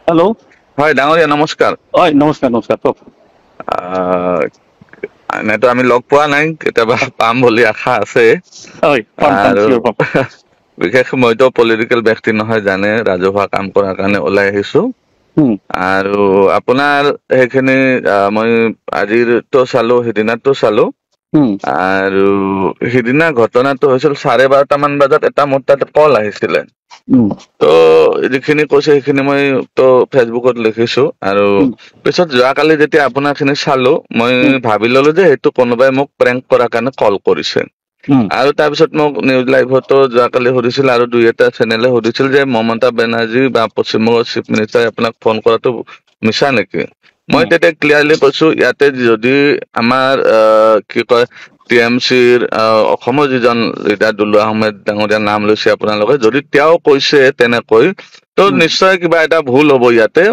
Hello' হয় ডাঙৰীয়া নমস্কাৰ। হয় নমস্কাৰ নমস্কাৰ কওক। এনেতো আমি লগ পোৱা নাই, কেতিয়াবা পাম বুলি আশা আছে। হয় পাম আৰু চিয়ৰ পাম। বিশেষ মইতো পলিটিকেল ব্যক্তি নহয়, জানে ৰাজহুৱা কাম কৰাৰ কাৰণে ওলাই আহিছো। আৰু আপোনাৰ সেইখিনি মই আজিৰতো চালো, সিদিনাতো চালো। আৰু সিদিনা ঘটনাটো হৈছিল 12:30মান বজাত এটা মোৰ তাত কল আহিছিলে। ত' যিখিনি কৈছে সেইখিনি মই ত ফেচবুকত লিখিছো। আৰু পিছত যোৱাকালি যেতিয়া আপোনাৰ খিনি চালো, মই ভাবি ললো যে সেইটো কোনোবাই মোক প্ৰেংক কৰাৰ কাৰণে কল কৰিছে। আৰু তাৰপিছত মোক নিউজ লাইভতো যোৱাকালি সুধিছিল, আৰু 2-এটা চেনেলে সুধিছিল যে মমতা বেনাৰ্জী বা পশ্চিমবংগৰ চিফ মিনিষ্টাৰে আপোনাক ফোন কৰাটো মিছা নেকি? মই তেতিয়া ক্লিয়াৰলি কৈছো, ইয়াতে যদি আমাৰ কি কয় TMCৰ অসমৰ যিজন লিডাৰ দুলুৱা আহমেদ ডাঙৰীয়াৰ নাম লৈছে আপোনালোকে, যদি তেওঁ কৈছে তেনেকৈ, ত নিশ্চয় কিবা এটা ভুল হ'ব ইয়াতে।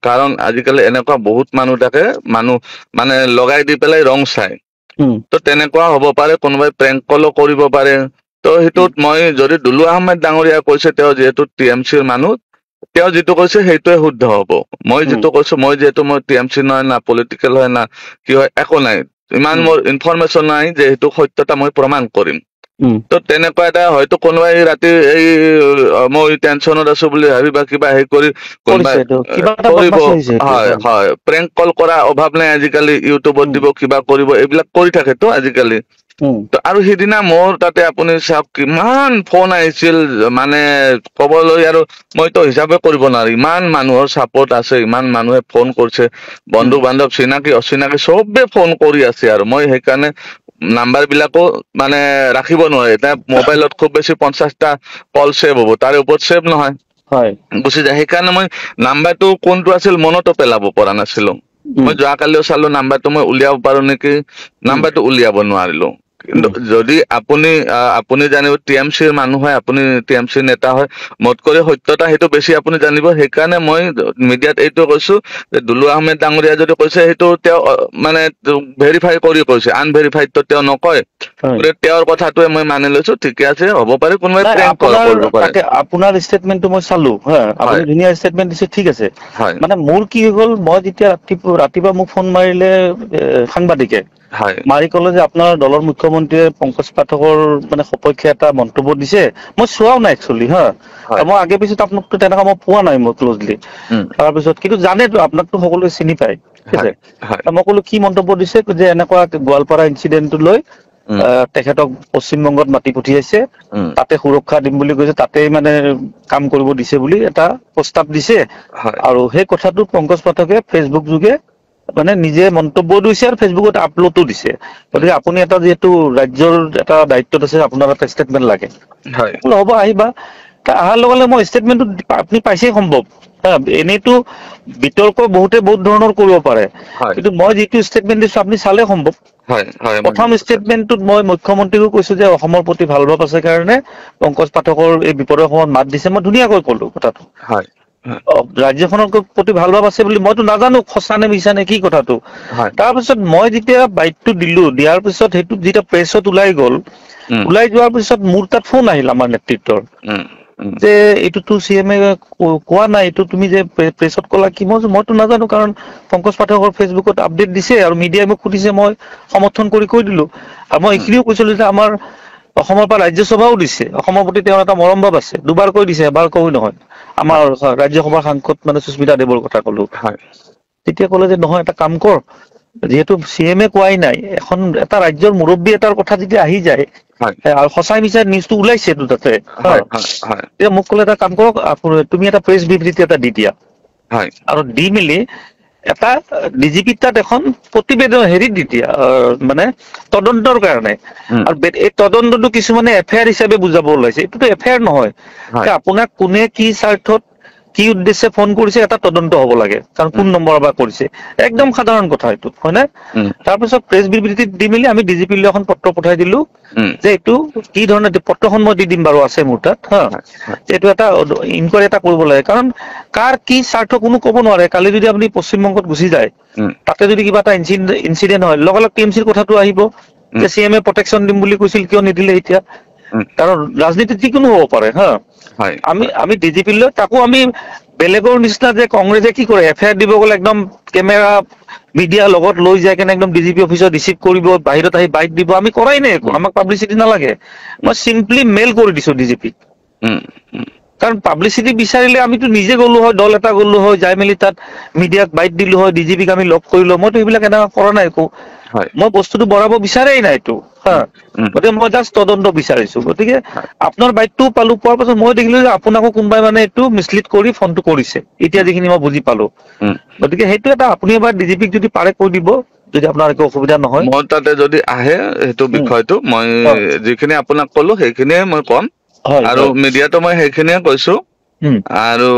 কাৰণ আজিকালি এনেকুৱা বহুত মানুহ থাকে, মানুহ মানে লগাই দি পেলাই ৰং চাই। ত তেনেকুৱা হ'ব পাৰে, কোনোবাই প্ৰেংক কলো কৰিব পাৰে। ত সেইটোত মই যদি দুলুৱা আহমেদ ডাঙৰীয়া কৈছে, তেওঁ যিহেতু TMCৰ মানুহ, তেওঁ যিটো কৈছে সেইটোৱে শুদ্ধ হ'ব। মই যিটো কৈছো, মই যিহেতু মই TMC নহয়, না পলিটিকেল হয়, না কি হয়, একো নাই। ইমান মোৰ ইনফৰমেশ্যন নাই যে সেইটো সত্যতা মই প্ৰমাণ কৰিম। ত তেনেকুৱা এটা হয়তো কোনোবাই ৰাতি এই মই টেনচনত আছো বুলি ভাবি বা কিবা হেৰি কৰি কোনোবাই কিবা এটা কৰিব। বদমাচি হৈছে এইটো। হয় হয়, প্ৰেংক কল কৰা অভাৱ নাই আজিকালি, ইউটিউবত দিব, কিবা কৰিব, এইবিলাক কৰি থাকেতো আজিকালি। আৰু সিদিনা মোৰ তাতে আপুনি চাওক, কিমান ফোন আহিছিল, মানে কবলৈ আৰু মইতো হিচাপে কৰিব নোৱাৰো, ইমান মানুহৰ চাপৰ্ট আছে, ইমান মানুহে ফোন কৰিছে, বন্ধু বান্ধৱ চিনাকি অচিনাকি চবে ফোন কৰি আছে। আৰু মই সেইকাৰণে নাম্বাৰ বিলাকো মানে ৰাখিব নোৱাৰে। এতিয়া মোবাইলত খুব বেছি 50টা কল ছেভ হ'ব, তাৰে ওপৰত ছেভ নহয়, হয় গুচি যায়। সেইকাৰণে মই নাম্বাৰটো কোনটো আছিল মনতো পেলাব পৰা নাছিলো। মই যোৱাকালিও চালো নাম্বাৰটো মই উলিয়াব পাৰো নেকি, নাম্বাৰটো উলিয়াব নোৱাৰিলো। কিন্তু যদি আপুনি জানিব TMCৰ মানুহ হয়, আপুনি TMCৰ নেতা হয়, মোতকৈ সত্যতা সেইটো বেছি আপুনি জানিব। সেইকাৰণে মই মিডিয়াত এইটো কৈছো যে দুলুৱা আহমেদ ডাঙৰীয়া যদি কৈছে, সেইটো তেওঁ মানে ভেৰিফাই কৰি কৈছে, আনভেৰিফাইডটো তেওঁ নকয়। গতিকে তেওঁৰ কথাটোৱে মই মানি লৈছো, ঠিকে আছে, হ'ব পাৰে কোনোবাই নাই, প্ৰেংক কৰিব পাৰে। আপোনাৰ ষ্টেটমেন্টটো মই চালো, হা, আপুনি হয় ধুনীয়া ষ্টেটমেন্ট দিছে, ঠিক আছে। হয় মানে মোৰ কি হৈ গ'ল, মই যেতিয়া ৰাতিপুৱা মোক ফোন মাৰিলে সাংবাদিকে, হয় মাৰি কলে যে আপোনাৰ দলৰ মুখ্যমন্ত্ৰীয়ে পংকজ পাঠকৰ মানে সপক্ষে এটা মন্তব্য দিছে। মই চোৱাও নাই একচুৱেলি, হা, হয় মই আগে পিছত আপোনাকতো তেনেকুৱা মই পোৱা নাই, মই ক্লজলি। তাৰপিছত কিন্তু জানেতো, আপোনাকতো সকলোৱে চিনি পায়, ঠিক আছে। হয় হয় মই কলো কি মন্তব্য দিছে, যে এনেকুৱা গোৱালপাৰা ইনচিডেন্টটো লৈ তেখেতক পশ্চিমবংগত মাতি পঠিয়াইছে, তাতে সুৰক্ষা দিম বুলি কৈছে, তাতেই মানে কাম কৰিব দিছে বুলি এটা প্ৰস্তাৱ দিছে। হয় আৰু সেই কথাটো পংকজ পাঠকে ফেচবুক যোগে মানে নিজে মন্তব্য দিছে, আৰু ফেচবুকত আপলোডো দিছে। গতিকে আপুনি এটা যিহেতু ৰাজ্যৰ এটা দায়িত্বত আছে, আপোনাৰ এটা ষ্টেটমেন্ট লাগে। হয় হ'ব, আহিবা। অহাৰ লগে লগে মই ষ্টেটমেন্টটো আপুনি পাইছেই সম্ভৱ, হা। এনেইতো বিতৰ্ক বহুতে বহুত ধৰণৰ কৰিব পাৰে, হয় কিন্তু মই যিটো ষ্টেটমেন্ট দিছো আপুনি চালে সম্ভৱ। হয় হয় মই প্ৰথম ষ্টেটমেন্টটোত মই মুখ্যমন্ত্ৰীকো কৈছো যে অসমৰ প্ৰতি ভাল ভাৱ আছে কাৰণে পংকজ পাঠকৰ এই বিপদৰ সময়ত মাত দিছে, মই ধুনীয়াকৈ কলো কথাটো। হয় ৰাজ্যখনৰ প্ৰতি ভাল ভাৱ আছে বুলি মইতো নাজানো, সঁচা নে মিছা নে কি কথাটো। হয় তাৰপিছত মই যেতিয়া বাইটটো দিলো, দিয়াৰ পিছত সেইটো যেতিয়া প্ৰেছত ওলাই গ'ল, ওলাই যোৱাৰ পিছত মোৰ তাত ফোন আহিল আমাৰ নেতৃত্বৰ, যে এইটোতো CM কোৱা নাই, এইটো তুমি যে প্ৰেছত কলা, কি? মইতো নাজানো, কাৰণ পংকজ পাঠকৰ ফেচবুকত আপডেট দিছে, আৰু মিডিয়াই মোক সুধিছে, মই সমৰ্থন কৰি কৈ দিলো। আৰু মই এইখিনিও কৈছিলো যে আমাৰ অসমৰ পৰা ৰাজ্যসভাও দিছে, অসমৰ প্ৰতি তেওঁৰ এটা মৰম ভাৱ আছে, দুবাৰ কৈ দিছে, এবাৰ কৈ নহয়। আমাৰ ৰাজ্যসভাৰ সাংসদ মানে সুস্মিতা দেৱৰ কথা কলো। হয় তেতিয়া ক'লে যে নহয়, এটা কাম কৰ, যিহেতু CM কোৱাই নাই, এটা ৰাজ্যৰ মুৰব্বী এটাৰ কথা যেতিয়া আহি যায়, হয় আৰু সঁচাই মিছাই নিউজটো ওলাইছেটো তাতে, হা। হয় হয় হয় এতিয়া মোক ক'লে, এটা কাম কৰক, তুমি এটা প্ৰেছ বিবৃতি এটা দি দিয়া, হয় আৰু দি মেলি এটা DGP তাত এখন প্ৰতিবেদন হেৰি দি দিয়া, মানে তদন্তৰ কাৰণে। আৰু এই তদন্তটো কিছুমানে FIR হিচাপে বুজাব ওলাইছে, এইটোতো FIR নহয়। হয় আপোনাক কোনে কি স্বাৰ্থত, কি উদ্দেশ্যে ফোন কৰিছে, এটা তদন্ত হ'ব লাগে, কাৰণ কোন নম্বৰৰ পৰা কৰিছে, একদম সাধাৰণ কথা এইটো, হয় নে? তাৰপিছত প্ৰেছ বিবৃতি দি মেলি আমি DGP লৈ এখন পত্ৰ পঠাই দিলো, যে এইটো কি ধৰণে, পত্ৰখন মই দি দিম বাৰু, আছে মোৰ তাত, হা। এইটো এটা ইনকুৱাৰী এটা কৰিব লাগে, কাৰণ কাৰ কি স্বাৰ্থ কোনো ক'ব নোৱাৰে। কালি যদি আপুনি পশ্চিমবংগত গুচি যায়, তাতে যদি কিবা এটা ইনচিডেন্ট হয়, লগে লগে TMCৰ কথাটো আহিব, যে CM প্ৰটেকচন দিম বুলি কৈছিল, কিয় নিদিলে এতিয়া? কাৰণ ৰাজনীতিত যিকোনো হ'ব পাৰে হা আমি ডিজিপি লৈ তাকো আমি বেলেগৰ নিচিনা যে কংগ্ৰেছে কি কৰে এফআইআৰ দিব গ'লে একদম কেমেৰা মিডিয়া লগত লৈ যায় কেনে একদম ডিজিপি অফিচত ৰিচিভ কৰিব বাহিৰত আহি বাইট দিব আমি কৰাই নাই একো আমাক পাব্লিচিটি নালাগে মই চিম্পলি মেইল কৰি দিছো ডিজিপি কাৰণ পাব্লিচিটি বিচাৰিলে আমিতো নিজে গ'লো হয় দল এটা গ'লো হয় যাই মেলি তাত মিডিয়াক বাইট দিলো হয় ডিজিপিক আমি লগ কৰিলো মইতো এইবিলাক এনেকুৱা কৰা নাই একো মই বস্তুটো বঢ়াব বিচাৰাই নাই এইটো হা গতিকে মই জাষ্ট তদন্ত বিচাৰিছো গতিকে আপোনাৰ বাইটটো পালো পোৱাৰ পাছত মই দেখিলো যে আপোনাকো কোনোবাই মানে এইটো মিছলিড কৰি ফোনটো কৰিছে এতিয়া যিখিনি মই বুজি পালো গতিকে সেইটো এটা আপুনি এবাৰ ডিজিপিক যদি পাৰে কৈ দিব যদি আপোনাৰ একো অসুবিধা নহয় মই তাতে যদি আহে সেইটো বিষয়টো মই যিখিনি আপোনাক ক'লো সেইখিনিয়ে মই ক'ম আৰু মিডিয়াটো মই সেইখিনিয়ে কৈছো আৰু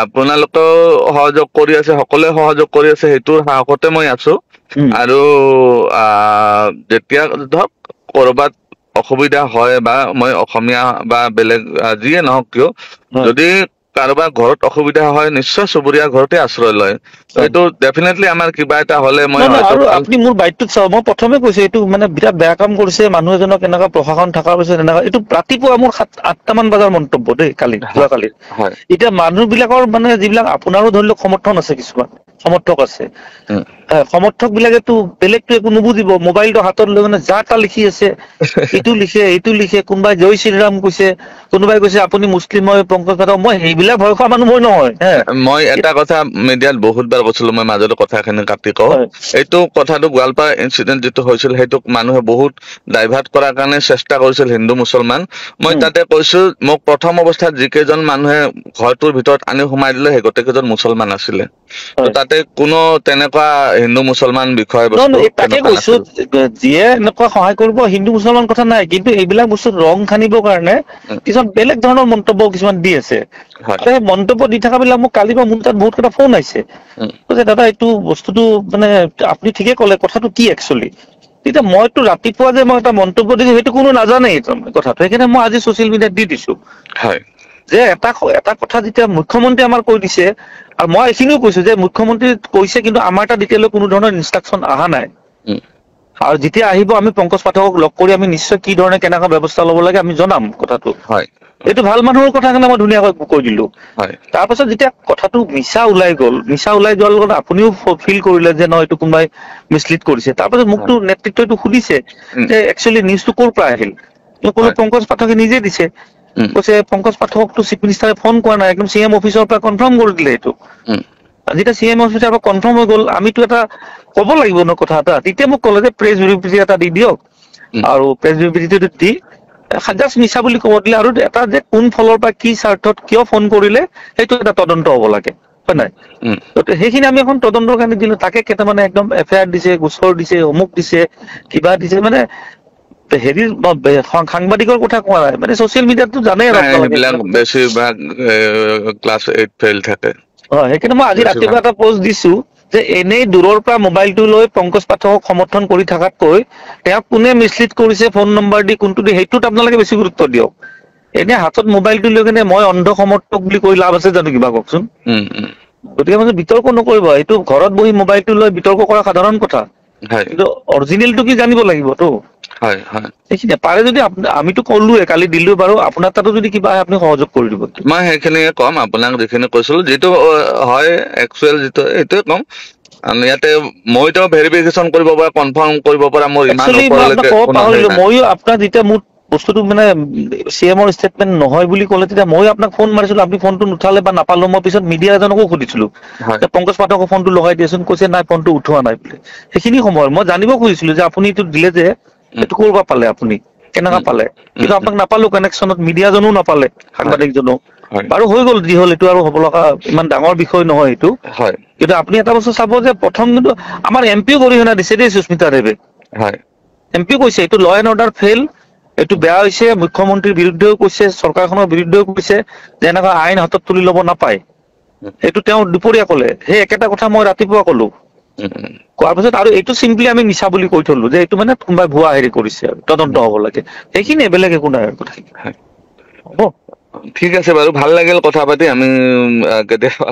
আপোনালোকেও সহযোগ কৰি আছে সকলোৱে সহযোগ কৰি আছে সেইটোৰ সাহসতে মই আছো আৰু যেতিয়া ধৰক কৰবাত অসুবিধা হয় বা মই অসমীয়া বা বেলেগ যিয়ে নহওক কিয় যদি কাৰোবাৰ ঘৰত অসুবিধা হয় নিশ্চয় চুবুৰীয়া ঘৰতে আশ্ৰয় লয় এইটো ডেফিনেটলি আমাৰ কিবা এটা হলে মই আৰু আপুনি মোৰ বাইটটোত চাওক মই প্ৰথমে কৈছো এইটো মানে বিৰাট বেয়া কাম কৰিছে মানুহ এজনক এনেকুৱা প্ৰশাসন থকাৰ পিছত এনেকুৱা এইটো ৰাতিপুৱা মোৰ 8টামান বজাৰ মন্তব্য দেই যোৱাকালি এতিয়া মানুহ বিলাকৰ মানে যিবিলাক আপোনাৰো ধৰি লওক সমৰ্থন আছে কিছুমান সমৰ্থক আছে সমৰ্থক বিলাকেতো বেলেগতো একো নুবুজিব মোবাইলটো হাতত লৈ মানে যা তা লিখি আছে এইটো লিখে কোনোবাই জয় শ্ৰীৰাম কৈছে কোনোবাই কৈছে আপুনি মুছলিম হয় পংকজ যাদৱ মই সেইবিলাক ভয় খোৱা মানুহ মই নহয় মই এটা কথা মিডিয়াত বহুতবাৰ কৈছিলো মই মাজতে কথাখিনি কাটি কওঁ এইটো কথাটো গোৱালপাৰা ইনচিডেন্ট যিটো হৈছিল সেইটোক মানুহে বহুত ডাইভাৰ্ট কৰাৰ কাৰণে চেষ্টা কৰিছিল হিন্দু মুছলমান মই তাতে কৈছো মোক প্ৰথম অৱস্থাত যিকেইজন মানুহে ঘৰটোৰ ভিতৰত আনি সোমাই দিলে সেই গোটেইকেইজন মুছলমান আছিলে তাতে কোনো তেনেকুৱা হিন্দু মুছলমান বিষয়বস্তু তাকে কৈছো যিয়ে এনেকুৱা সহায় কৰিব হিন্দু মুছলমান কথা নাই কিন্তু এইবিলাক বস্তু ৰং খানিবৰ কাৰণে কিছুমান বেলেগ ধৰণৰ মন্তব্য কিছুমান দি আছে মন্তব্য দি থকা বিলাক মোক কালিৰ পৰা মোৰ তাত বহুত কেইটা ফোন আহিছে দাদা এইটো বস্তুটো মানে আপুনি ঠিকে ক'লে কথাটো কি একচুৱেলি তেতিয়া মইতো ৰাতিপুৱা যে মই এটা মন্তব্য দিছো সেইটো কোনো নাজানে কথাটো সেইকাৰণে মই আজি ছচিয়েল মিডিয়াত দি দিছো যে এটা কথা যেতিয়া মুখ্যমন্ত্ৰী আমাৰ কৈ দিছে আৰু মই এইখিনিও কৈছো যে মুখ্যমন্ত্ৰী কৈছে কিন্তু আমাৰ তাত এতিয়ালৈ কোনো ধৰণৰ ইনষ্ট্ৰাকশ্যন অহা নাই আৰু যেতিয়া আহিব আমি পংকজ পাঠকক লগ কৰি আমি নিশ্চয় কি ধৰণে কেনেকুৱা ব্যৱস্থা ল'ব লাগে আমি জনাম কথাটো এইটো ভাল মানুহৰ কথা কাৰণে মই ধুনীয়াকৈ কৈ দিলো তাৰপাছত যেতিয়া কথাটো মিছা ওলাই যোৱাৰ লগত আপুনিও ফিল কৰিলে যে নহয় এইটো কোনোবাই মিছলিড কৰিছে তাৰপাছত মোকতো নেতৃত্বটো সুধিছে যে একচুৱেলি নিউজটো ক'ৰ পৰা আহিল কোনো পংকজ পাঠকে নিজে দিছে কৈছে পংকজ পাঠকটো চিফ মিনিষ্টাৰে ফোন কৰা নাই একদম চিএম অফিচৰ পৰা কনফাৰ্ম কৰি দিলে এইটো যেতিয়া চিএম অফিচৰ পৰা কনফাৰ্ম হৈ গ'ল আমিতো এটা ক'ব লাগিব ন কথা এটা তেতিয়া মোক ক'লে যে প্ৰেছ বিবৃতি এটা দি দিয়ক আৰু প্ৰেছ বিবৃতিটো দি জাষ্ট মিছা বুলি ক'ব দিলে আৰু এটা যে কোন ফলৰ পৰা কি স্বাৰ্থত কিয় ফোন কৰিলে সেইটো এটা তদন্ত হ'ব লাগে হয় নাই সেইখিনি আমি এখন তদন্তৰ কাৰণে দিলো তাকে কেইটামানে একদম এফআইআৰ দিছে গোচৰ দিছে অমুক দিছে কিবা দিছে মানে হেৰি সাংবাদিকৰ কথা কোৱা নাই মানে ছচিয়েল মিডিয়াতো জানে বেছিভাগ ক্লাছ 8 ফেইল থাকে সেইকাৰণে মই আজি ৰাতিপুৱা এটা পোষ্ট দিছো যে এনেই দূৰৰ পৰা মোবাইলটো লৈ পংকজ পাঠকক সমৰ্থন কৰি থকাতকৈ তেওঁক কোনে মিছলিড কৰিছে ফোন নম্বৰ দি কোনটো দি সেইটোত আপোনালোকে বেছি গুৰুত্ব দিয়ক এনে হাতত মোবাইলটো লৈ কিনে মই অন্ধ সমৰ্থক বুলি কৈ লাভ আছে জানো কিবা কওকচোন গতিকে মানে বিতৰ্ক নকৰিব এইটো ঘৰত বহি মোবাইলটো লৈ বিতৰ্ক কৰা সাধাৰণ কথা কিন্তু অৰিজিনেলটো কি জানিব লাগিবতো সেইখিনি পাৰে যদি আমিতো ক'লোৱে কালি দিলো বাৰু আপোনাৰ তাতো যদি কিবা আহে আপুনি সহযোগ কৰি দিব মই সেইখিনিয়ে কম আপোনাক যিখিনি কৈছিলো যিটো হয় একচুৱেল যিটো এইটোৱে কম ইয়াতে মইতো ভেৰিফিকেশ্যন কৰিব পৰা কনফাৰ্ম কৰিব পৰা মোৰ ইমান ময়ো আপোনাৰ যেতিয়া মোৰ বস্তুটো মানে চিএমৰ ষ্টেটমেণ্ট নহয় বুলি ক'লে তেতিয়া মই আপোনাক ফোন মাৰিছিলো আপুনি ফোনটো নুঠালে বা নাপালো মই পিছত মিডিয়া এজনকো সুধিছিলো পংকজ পাঠকৰ ফোনটো লগাই দিয়েচোন কৈছে নাই ফোনটো উঠোৱা নাই বুলি সেইখিনি সময় মই জানিব খুজিছিলো যে আপুনি এইটো দিলে যে এইটো ক'ৰ পৰা পালে আপুনি কেনেকুৱা পালে কিন্তু আপোনাক নাপালো কানেকশ্যনত মিডিয়াজনো নাপালে সাংবাদিকজনো বাৰু হৈ গ'ল যি হ'ল এইটো আৰু হ'ব লগা ইমান ডাঙৰ বিষয় নহয় এইটো কিন্তু আপুনি এটা বস্তু চাব যে প্ৰথম কিন্তু আমাৰ এমপিও গৰিহণা দিছে দেই সুস্মিতা দেৱে এমপিও কৈছে এইটো ল এণ্ড অৰ্ডাৰ ফেইল এইটো বেয়া হৈছে মুখ্যমন্ত্ৰীৰ বিৰুদ্ধেও কৈছে চৰকাৰখনৰ বিৰুদ্ধেও কৈছে যে এনেকুৱা আইন হাতত তুলি ল'ব নাপায় এইটো তেওঁ দুপৰীয়া ক'লে সেই একেটা কথা মই ৰাতিপুৱা ক'লো কোৱাৰ পিছত আৰু এইটো চিম্পলি আমি মিছা বুলি কৈ থলো যে এইটো মানে কোনোবাই ভুৱা হেৰি কৰিছে আৰু তদন্ত হ'ব লাগে সেইখিনিয়ে বেলেগ একো নাই কথা হ'ব ঠিক আছে বাৰু ভাল লাগিল কথা পাতি আমি কেতিয়াবা